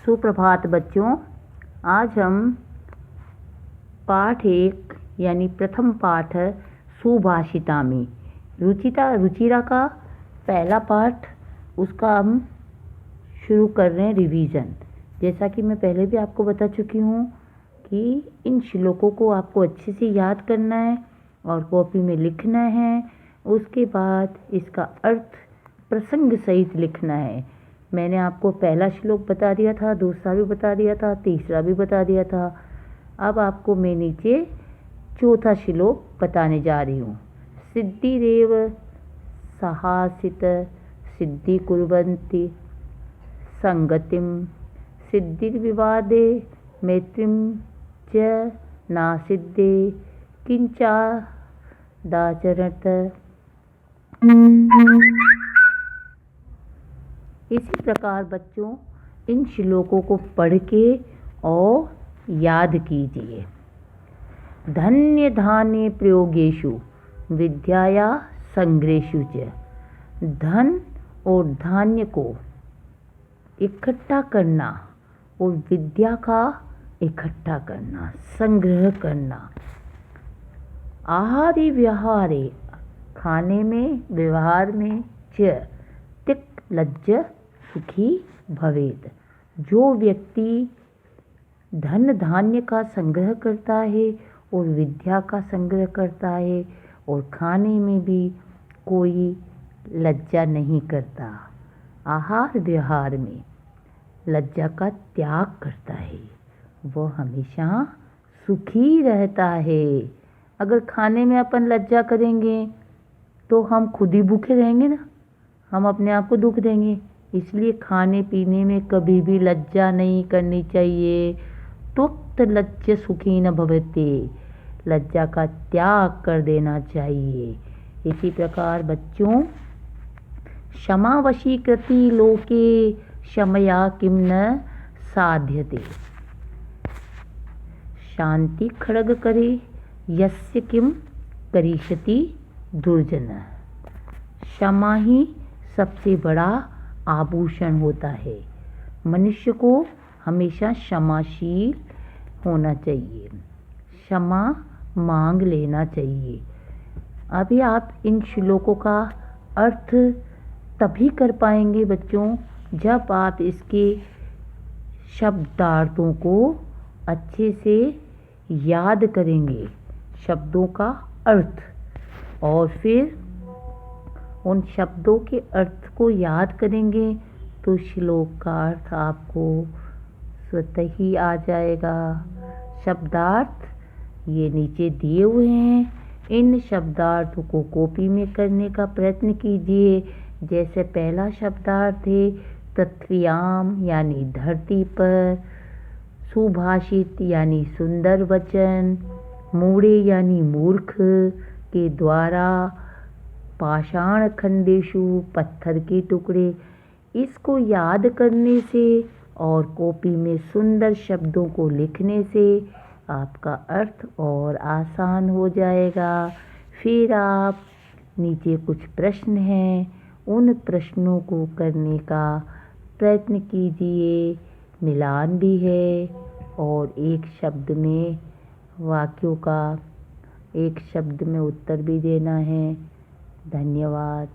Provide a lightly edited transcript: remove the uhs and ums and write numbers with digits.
सुप्रभात बच्चों। आज हम पाठ 1 यानी प्रथम पाठ है सुभाषिता में रुचिरा का पहला पाठ, उसका हम शुरू कर रहे हैं रिवीजन। जैसा कि मैं पहले भी आपको बता चुकी हूँ कि इन श्लोकों को आपको अच्छे से याद करना है और कॉपी में लिखना है। उसके बाद इसका अर्थ प्रसंग सहित लिखना है। मैंने आपको पहला श्लोक बता दिया था, दूसरा भी बता दिया था, तीसरा भी बता दिया था। अब आपको मैं नीचे चौथा श्लोक बताने जा रही हूँ। सिद्धिरेव सहासित सिद्धि कुर्वन्ति संगतिम सिद्धिर्विवादे मैत्रिं च नासिद्धे किंचादाचरत। इसी प्रकार बच्चों इन श्लोकों को पढ़ के और याद कीजिए। धन्य धान्य प्रयोगेषु विद्याया संग्रहेषु च। धन और धान्य को इकट्ठा करना और विद्या का इकट्ठा करना, संग्रह करना। आहारे व्यवहारे, खाने में, व्यवहार में, च तिक लज्ज सुखी भवेत। जो व्यक्ति धन धान्य का संग्रह करता है और विद्या का संग्रह करता है और खाने में भी कोई लज्जा नहीं करता, आहार व्यवहार में लज्जा का त्याग करता है, वो हमेशा सुखी रहता है। अगर खाने में अपन लज्जा करेंगे तो हम खुद ही भूखे रहेंगे ना, हम अपने आप को दुख देंगे। इसलिए खाने पीने में कभी भी लज्जा नहीं करनी चाहिए। तुक्त लज्ज सुखी न भवते, लज्जा का त्याग कर देना चाहिए। इसी प्रकार बच्चों क्षमा वशीकृति लोके क्षमया किम न साध्यते। शांति खड्ग करे यस्य किम करिष्यति दुर्जन। क्षमा ही सबसे बड़ा आभूषण होता है। मनुष्य को हमेशा क्षमाशील होना चाहिए, क्षमा मांग लेना चाहिए। अभी आप इन श्लोकों का अर्थ तभी कर पाएंगे बच्चों जब आप इसके शब्दार्थों को अच्छे से याद करेंगे, शब्दों का अर्थ, और फिर उन शब्दों के अर्थ को याद करेंगे तो श्लोक का अर्थ आपको स्वतः ही आ जाएगा। शब्दार्थ ये नीचे दिए हुए हैं। इन शब्दार्थों को कॉपी में करने का प्रयत्न कीजिए। जैसे पहला शब्दार्थ है पृथ्व्याम यानी धरती पर, सुभाषित यानी सुंदर वचन, मूढ़े यानी मूर्ख के द्वारा, पाषाण खंडेशु पत्थर के टुकड़े। इसको याद करने से और कॉपी में सुंदर शब्दों को लिखने से आपका अर्थ और आसान हो जाएगा। फिर आप नीचे कुछ प्रश्न हैं, उन प्रश्नों को करने का प्रयत्न कीजिए। मिलान भी है और एक शब्द में वाक्यों का एक शब्द में उत्तर भी देना है। धन्यवाद।